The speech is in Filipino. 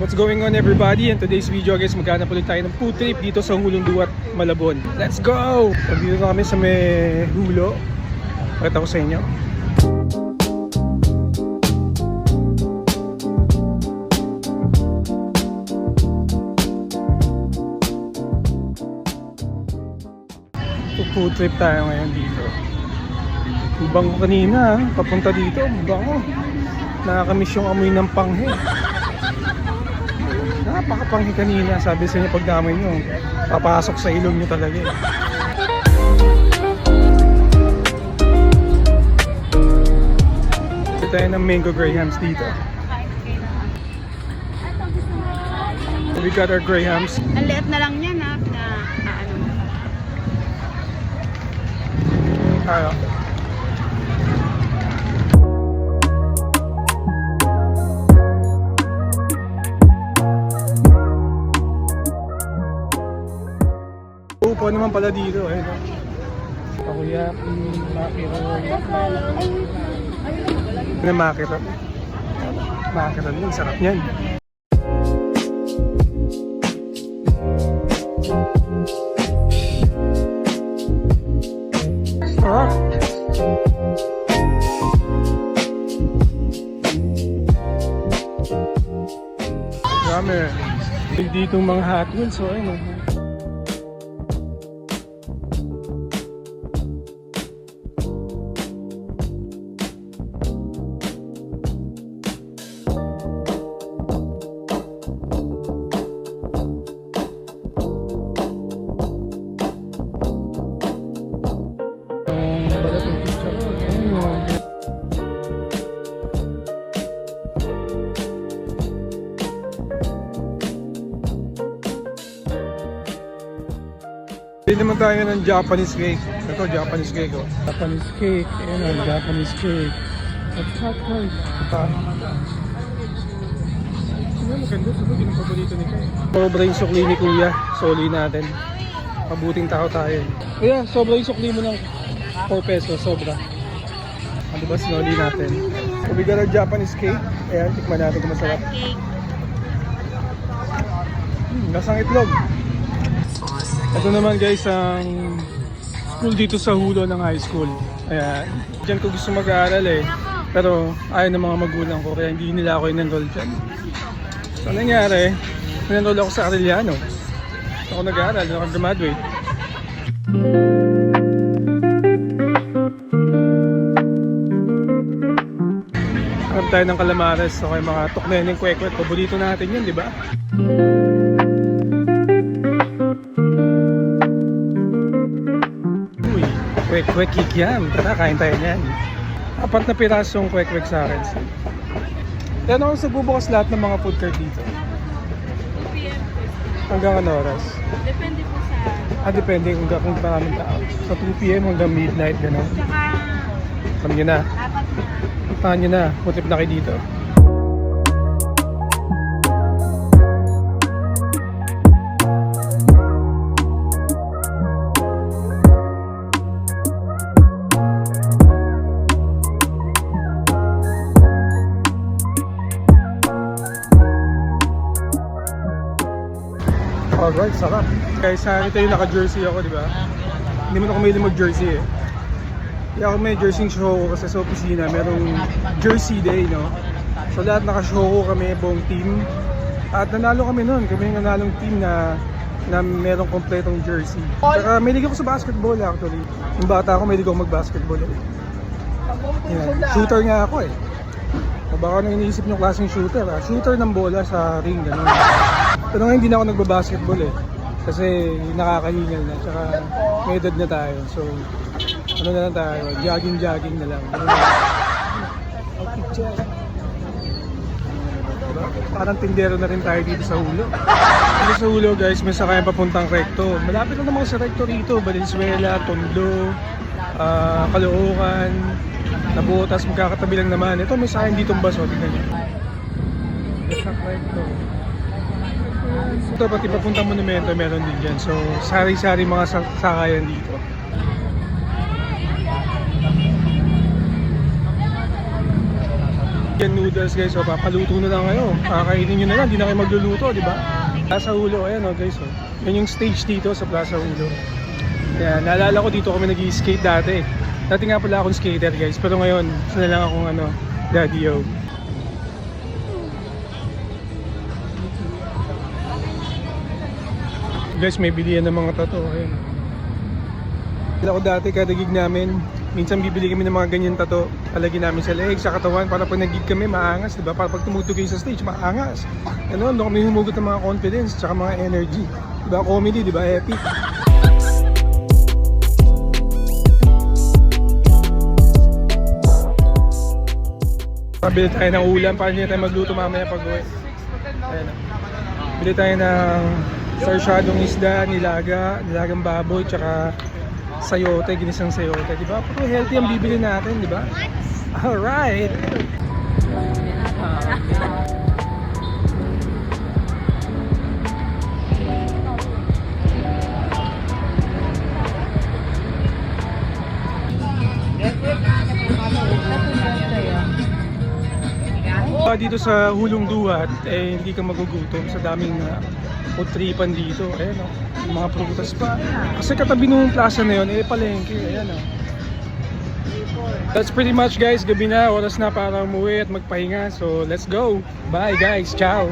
What's going on everybody? In today's video guys, maghanap ulit tayo ng food trip dito sa Hulong Duat, Malabon. Let's go! Dito na kami sa may hulo. Pakita ko sa inyo. Food trip tayo ngayon dito. Ibang ko kanina, papunta dito, bango. Nakakamiss yung amoy ng panghe. Napakapanghi kanina, sabi sa inyo pagdamay nyo, papasok sa ilong nyo talaga eh. Ito tayo ng mango grahams dito. We got our grahams. Ang liit na lang yan ha, Ayaw. Upo naman pala dito eh. Takoyaki, macaron. Ano macaron? Macaron yun, sarap yan. Sarap! Marami. Dito mga Hot Wheels, so ayun. Hindi naman tayo ng Japanese cake. Ito, Japanese cake oh. Japanese cake. Ayan o, Japanese cake. At hot guys. Ito. Ano, maganda. Sabi, ginagpabalito ni Kay. Sobra yung sukli ni Kuya. Soli natin. Mabuting tao tayo. Kuya, sobra yung sukli mo ng 4 pesos. Sobra. Ano ba sinoli natin? So, we got our Japanese cake. Ayan, tikman natin kung masarap. Lasang itlog. Ito naman guys ang school dito sa Hulo ng high school. Ayan. Diyan ko gusto mag-aaral eh. Pero ayaw ng mga magulang ko kaya hindi nila ako in-enroll dyan. So nangyari, in-enroll ako sa Arellano. So ako nag-aaral, nakagraduate. Harap tayo ng Calamares. So kaya mga tukneneng kwek-kwek. Paborito natin yun, di ba? Kwek-kwek kikiam. Tara, kain tayo niyan. 4 na pirasong kwek-kwek sa akin. Yan ako sa bubukas lahat ng mga food cart dito. 2 PM po. Hanggang ano oras? Depende po sa... Depende kung maraming tao. Sa 2 PM hanggang midnight, gano'n. Tsaka... Alam nyo na. Puntahan nyo na. Putip na kayo dito. Alright, sarap. Guys, ito yung naka-jersey ako, di ba? Hindi mo na kumili mag-jersey eh. Kaya ako may jersey show ko kasi sa opisina, merong jersey day, no? So lahat naka-show ko kami, buong team. At nanalo kami nun. Kami yung nanalong team na merong kompletong jersey. Saka may liga ko sa basketball actually. Yung bata ako, may liga ko mag-basketball eh. Yeah. Shooter nga ako eh. O baka nang iniisip nyo klaseng shooter ah. Shooter ng bola sa ring, gano'n. Pero ngayon hindi na ako nagbabasketball eh. Kasi nakakahingal na. Tsaka may edad na tayo. So, ano na lang tayo? Jogging na lang. Ano na lang? Diba? Parang tindero na rin tayo dito sa Hulo. Dito sa Hulo guys, may sakayan papuntang Recto. Malapit na naman sa Recto rito. Valenzuela, Tondo, Caloocan, Nabotas, magkakatabi lang naman. Ito may sakayan ditong bus. Tignan nyo. Sa Recto. Ito pati papuntang monumento meron din dyan. So sari-sari mga sakayan dito. Yan noodles guys, so papaluto na lang kayo. Kakainin nyo na lang, di na kayo magluluto, di ba? Plaza Hulo, ayan guys, oh. Yan yung stage dito sa Plaza Hulo. Kaya naalala ko dito kami nag-skate dati. Dati nga pala akong skater guys, pero ngayon, sana lang akong daddy yo. Guys, may bilihan ng mga tattoo, ayan. Ako dati kada gig namin, minsan bibili kami ng mga ganyan tattoo, palagi namin sa leeg, sa katawan, para pag nag-gig kami, maangas, diba? Para pag tumutugay sa stage, maangas. Ano, doon kami humugot ng mga confidence, tsaka mga energy. Diba? Comedy, diba? Epic. Bili tayo ng ulam, para hindi tayo magluto mamaya pag uwi. Ayan. Bili tayo ng sarsyadong isda, nilagang baboy, tsaka sayote, ginisang sayote, di ba? Puro healthy ang bibili natin, di ba? Alright! Dito sa Hulong Duhat, hindi ka magugutom sa daming putripan dito. Ayan o, yung mga prutas pa. Kasi katabi nung plaza na yun, palengke. Ayan o. That's pretty much guys, gabi na, oras na para umuwi at magpahinga. So let's go. Bye guys, ciao!